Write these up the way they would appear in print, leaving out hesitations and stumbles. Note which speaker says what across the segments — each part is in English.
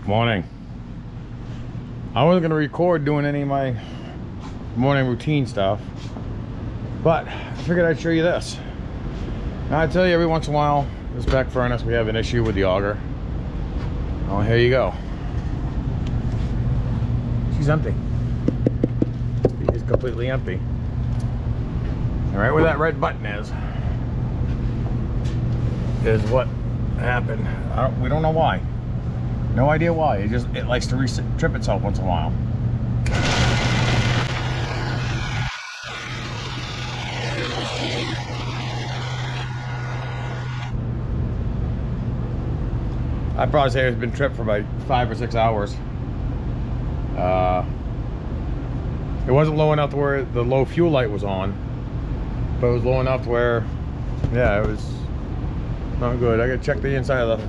Speaker 1: Morning. I wasn't gonna record doing any of my morning routine stuff, but I figured I'd show you this. Now I tell you, every once in a while, this back furnace, we have an issue with the auger. Oh, here you go. She's empty. It's completely empty. And right where that red button is what happened. We don't know why. No idea why. It likes to trip itself once in a while. I'd probably say it's been tripped for about 5 or 6 hours. It wasn't low enough to where the low fuel light was on, but it was low enough to where, yeah, it was not good. I gotta check the inside of the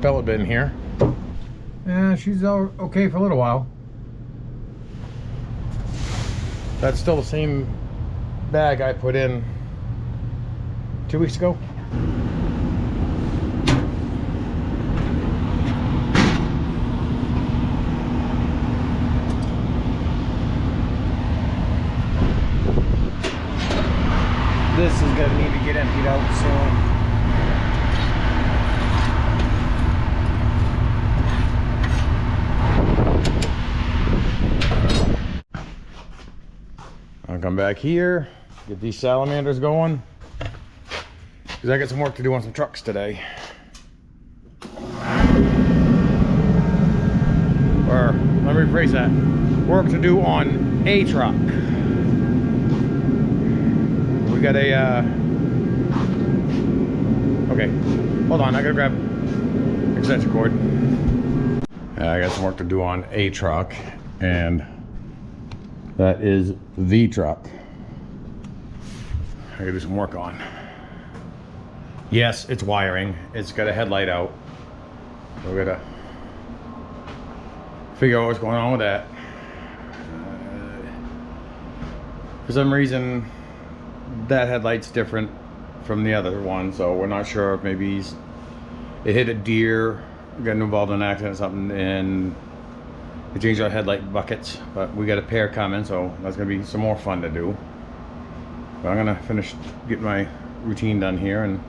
Speaker 1: pellet bin here. Yeah, she's okay for a little while. That's still the same bag I put in 2 weeks ago. This is gonna need to get emptied out soon. I'll come back here, get these salamanders going, because I got some work to do on some trucks today. Or, let me rephrase that, work to do on a truck. We got a, okay, hold on, I gotta grab extension cord. I got some work to do on a truck, and that is the truck I gotta do some work on. Yes, it's wiring. It's got a headlight out. So we gotta figure out what's going on with that. For some reason, that headlight's different from the other one, so we're not sure if maybe it hit a deer, got involved in an accident or something, and they changed our headlight buckets. But we got a pair coming, so that's gonna be some more fun to do. But I'm gonna finish getting my routine done here and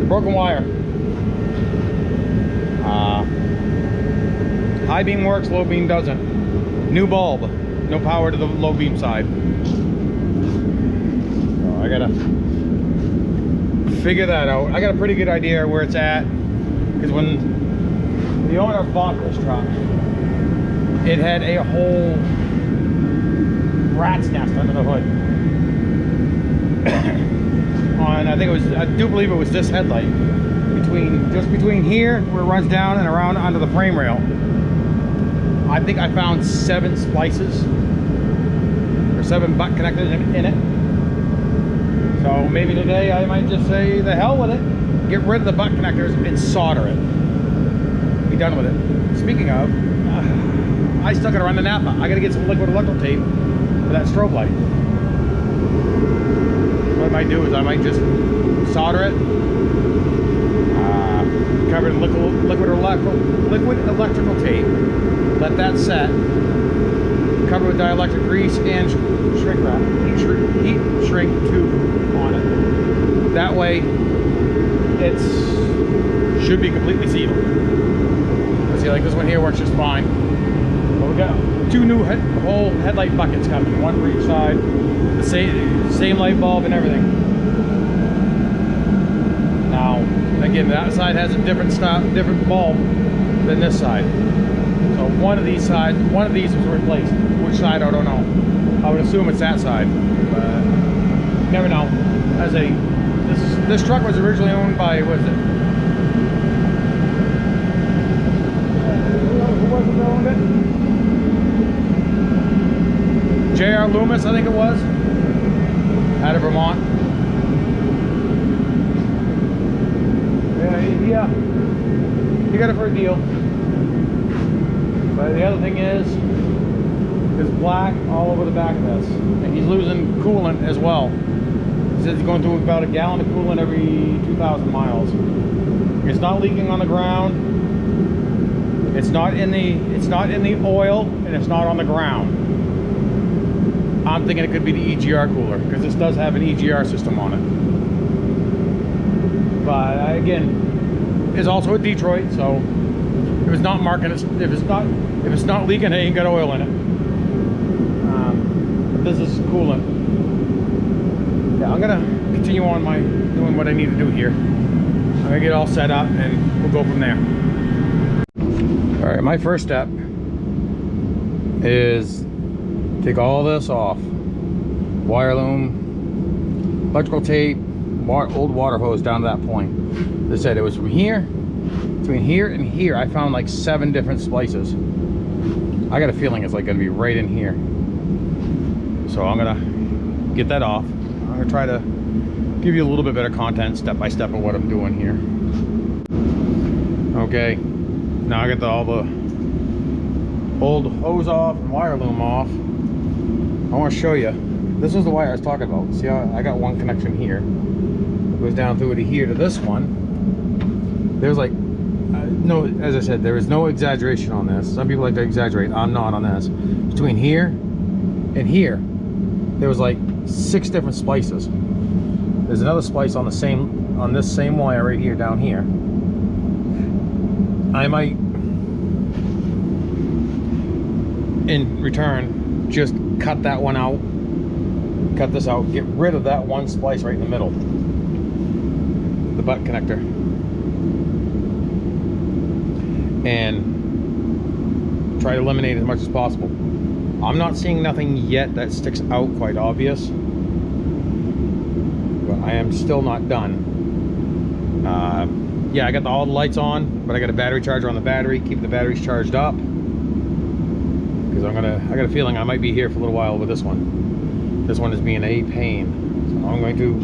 Speaker 1: broken wire. High beam works, low beam doesn't. New bulb, no power to the low beam side. So I gotta figure that out. I got a pretty good idea where it's at, because when the owner bought this truck, it had a whole rat's nest under the hood. I think it was, I do believe it was this headlight, just between here where it runs down and around onto the frame rail. I think I found 7 splices or 7 butt connectors in it. So maybe today I might just say the hell with it, get rid of the butt connectors and solder it, be done with it. Speaking of, I still gotta run the Napa. I gotta get some liquid electrical tape for that strobe light. What I might do is I might just solder it, cover it in liquid electrical tape, let that set, cover with dielectric grease and shrink wrap, heat shrink tube on it. That way, it should be completely sealed. See, like this one here works just fine. But we got 2 new whole headlight buckets coming, one for each side. The same light bulb and everything. Now, again, that side has a different style, different bulb than this side. So one of these was replaced. Which side, I don't know. I would assume it's that side, but never know. This truck was originally owned by, what is it? Who was it that owned it? J.R. Loomis, I think it was, out of Vermont. Yeah, he got it for a deal. But the other thing is, there's black all over the back of this, and he's losing coolant as well. He says he's going through about a gallon of coolant every 2,000 miles. It's not leaking on the ground. It's not in the oil, and it's not on the ground. I'm thinking it could be the EGR cooler, because this does have an EGR system on it. But again, it's also a Detroit, so if it's not marking it, if it's not leaking, it ain't got oil in it. But this is coolant. Yeah, I'm gonna continue on doing what I need to do here. I'm gonna get all set up, and we'll go from there. All right, my first step is take all this off. Wire loom, electrical tape, old water hose down to that point. They said it was from here, between here and here. I found like 7 different splices. I got a feeling it's like gonna be right in here. So I'm gonna get that off. I'm gonna try to give you a little bit better content step by step of what I'm doing here. Okay, now I got all the old hose off and wire loom off. I want to show you. This is the wire I was talking about. See how I got one connection here. It goes down through to here to this one. There's like, no, as I said, there is no exaggeration on this. Some people like to exaggerate. I'm not on this. Between here and here, there was like 6 different splices. There's another splice on this same wire right here down here. I might, in return, just cut that one out, cut this out, get rid of that one splice right in the middle, the butt connector, and try to eliminate as much as possible. I'm not seeing nothing yet that sticks out quite obvious, but I am still not done. Yeah, I got all the lights on, but I got a battery charger on the battery, keep the batteries charged up, because I got a feeling I might be here for a little while with this one. This one is being a pain, so I'm going to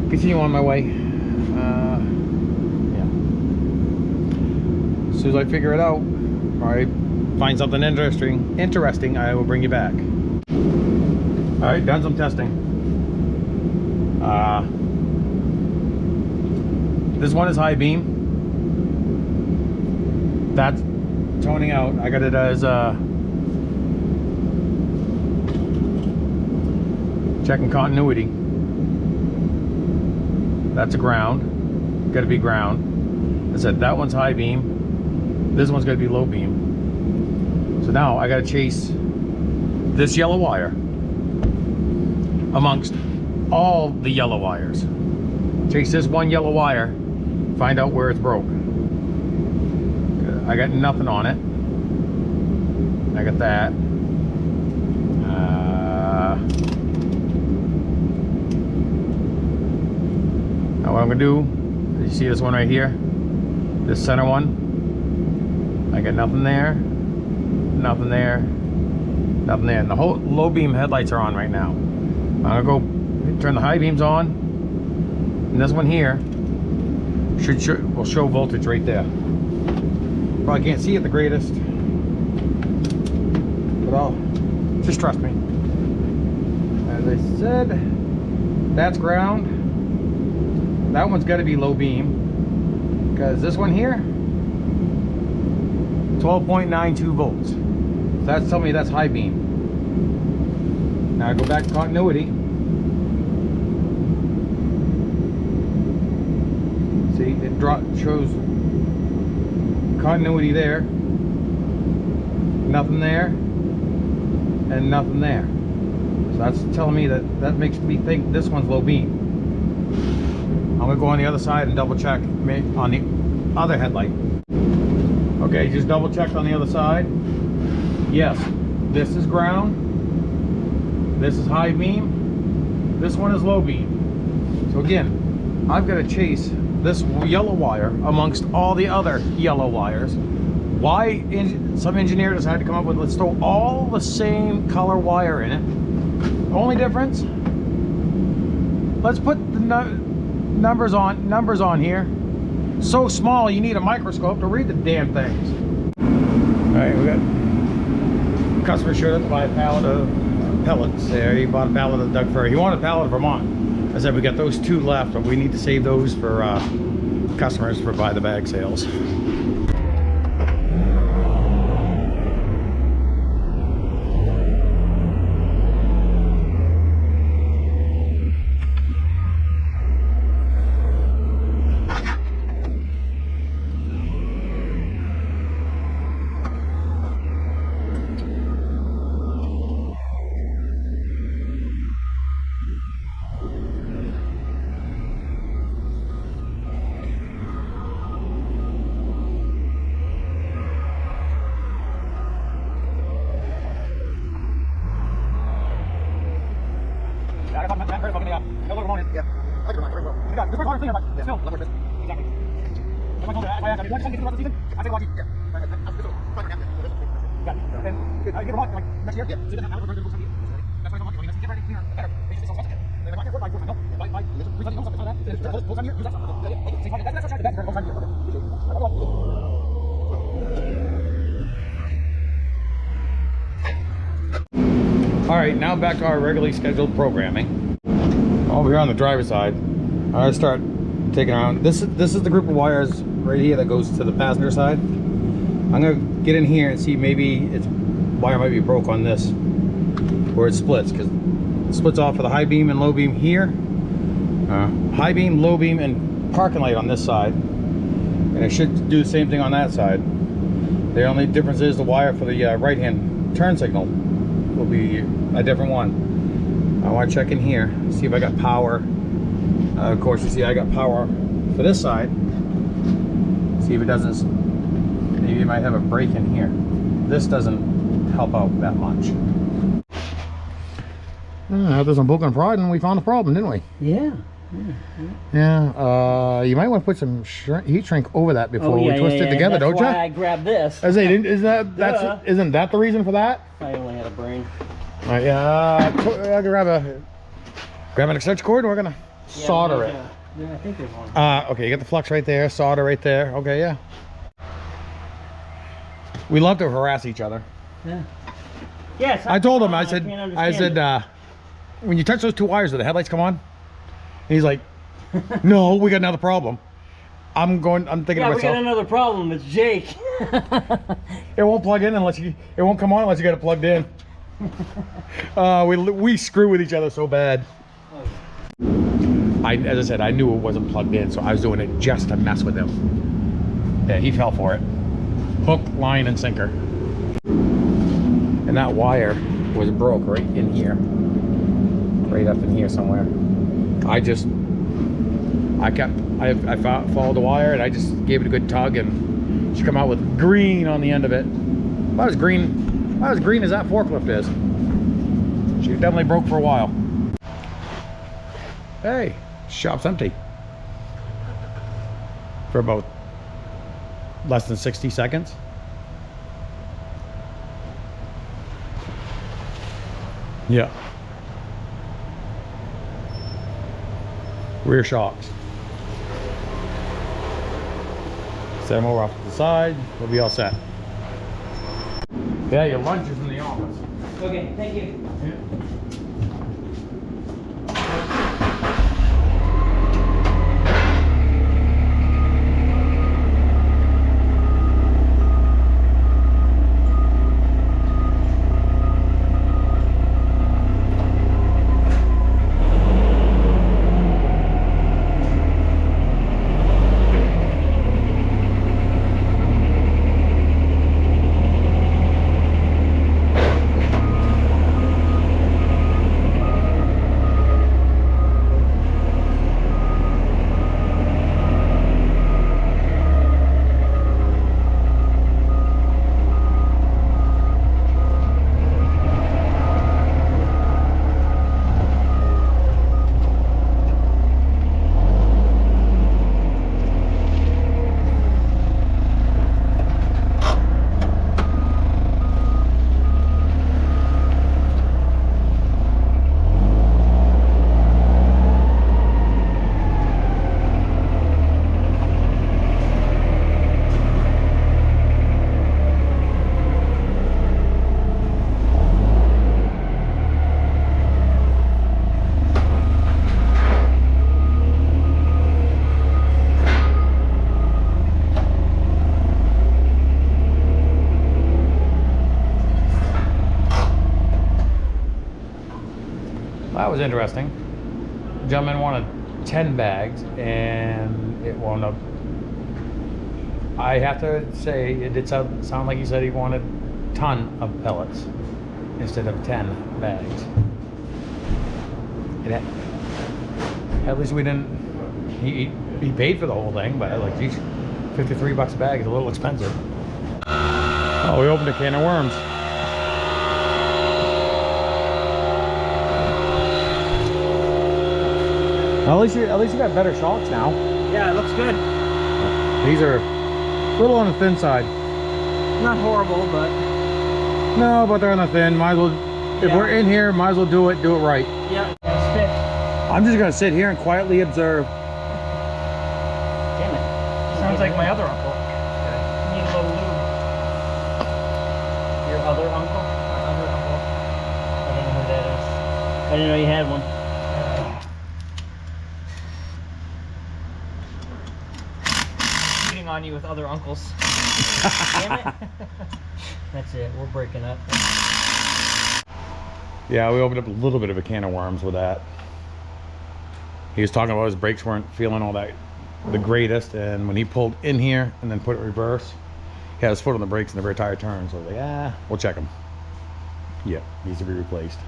Speaker 1: continue on my way. Yeah. As soon as I figure it out, or I find something interesting, I will bring you back. All right, done some testing. This one is high beam. That's toning out. I got it as checking continuity. That's a ground. Got to be ground. I said that one's high beam. This one's got to be low beam. So now I got to chase this yellow wire amongst all the yellow wires. Chase this one yellow wire, find out where it's broke. I got nothing on it. I got that. Now what I'm gonna do, you see this one right here? This center one? I got nothing there, nothing there, nothing there. And the whole low beam headlights are on right now. I'm gonna go turn the high beams on, and this one here will show voltage right there. Probably can't see it the greatest, but just trust me. As I said, that's ground. That one's got to be low beam, because this one here, 12.92 volts. So that's telling me that's high beam. Now I go back to continuity. See, it shows continuity there, nothing there, and nothing there. So that's telling me that makes me think this one's low beam. I'm gonna go on the other side and double check on the other headlight. Okay, just double checked on the other side. Yes, this is ground. This is high beam. This one is low beam. So again, I've got to chase this yellow wire amongst all the other yellow wires. Why some engineer decided to come up with, let's throw all the same color wire in it. The only difference, let's put the numbers on here. So small you need a microscope to read the damn things. All right, we got customer showed up to buy a pallet of pellets there. He bought a pallet of Doug Furry. He wanted a pallet of Vermont. I said we got those 2 left, but we need to save those for customers for buy the bag sales. All right, now back to our regularly scheduled programming. Over here on the driver's side, I start taking around. This is the group of wires right here that goes to the passenger side. I'm gonna get in here and see maybe its wire might be broke on this, where it splits, because it splits off for the high beam and low beam here. High beam, low beam, and parking light on this side, and it should do the same thing on that side. The only difference is the wire for the right-hand turn signal will be a different one. I want to check in here, see if I got power. Of course, you see I got power for this side. See if it doesn't, maybe it might have a break in here. This doesn't help out that much. There's some Book Pride and we found a problem, didn't we?
Speaker 2: Yeah.
Speaker 1: You might want to put some heat shrink over that before we twist it together, don't you?
Speaker 2: That's why I grabbed this.
Speaker 1: Isn't that the reason for that?
Speaker 2: I only had a brain.
Speaker 1: All right, I'll grab an extension cord and we're gonna solder it.
Speaker 2: Yeah, I think there's one.
Speaker 1: Okay, you got the flux right there, solder right there. Okay, yeah. We love to harass each other.
Speaker 2: Yeah. Yes.
Speaker 1: I told him. I said, when you touch those 2 wires, do the headlights come on? And he's like, no, we got another problem. I'm thinking to myself.
Speaker 2: Yeah, we got another problem. It's Jake.
Speaker 1: It won't plug in unless it won't come on unless you got it plugged in. We screw with each other so bad. As I said, I knew it wasn't plugged in, so I was doing it just to mess with him. Yeah, he fell for it. Hook, line, and sinker. And that wire was broke right in here. Right up in here somewhere. I followed the wire and I just gave it a good tug and she come out with green on the end of it. About as green as that forklift is. She definitely broke for a while. Hey, shop's empty. For about less than 60 seconds. Yeah. Rear shocks. Set them over off to the side. We'll be all set. Yeah, your lunch is in the office.
Speaker 2: Okay, thank you.
Speaker 1: Yeah. That was interesting. The gentleman wanted 10 bags, and it wound up. I have to say, it did sound like he said he wanted a ton of pellets instead of 10 bags. At least we didn't. He paid for the whole thing, but like, geez, 53 bucks a bag is a little expensive. Oh, we opened a can of worms. At least you got better shocks now.
Speaker 2: Yeah, it looks good.
Speaker 1: These are a little on the thin side.
Speaker 2: Not horrible, but
Speaker 1: No, but they're on the thin. Might as well. If we're in here, might as well do it right.
Speaker 2: yeah, spit.
Speaker 1: I'm just gonna sit here and quietly observe.
Speaker 2: Damn it. Sounds like my other uncle. Need a little lube. Your other uncle? My other uncle. I don't know who that is. I didn't know you had one. Cheating on you with other uncles. Damn it. That's it. We're breaking up.
Speaker 1: Yeah, we opened up a little bit of a can of worms with that. He was talking about his brakes weren't feeling all that the greatest, and when he pulled in here and then put it reverse, he had his foot on the brakes in the rear tire turn. So I was like, we'll check him. Yep, needs to be replaced.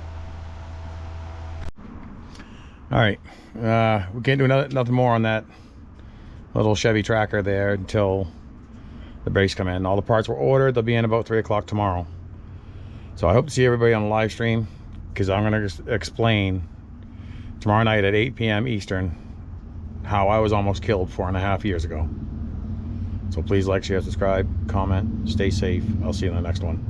Speaker 1: All right, we can't do nothing more on that little Chevy Tracker there until the brakes come in. All the parts were ordered. They'll be in about 3 o'clock tomorrow. So I hope to see everybody on the live stream, because I'm going to explain tomorrow night at 8 p.m. Eastern how I was almost killed 4.5 years ago. So please like, share, subscribe, comment, stay safe. I'll see you in the next one.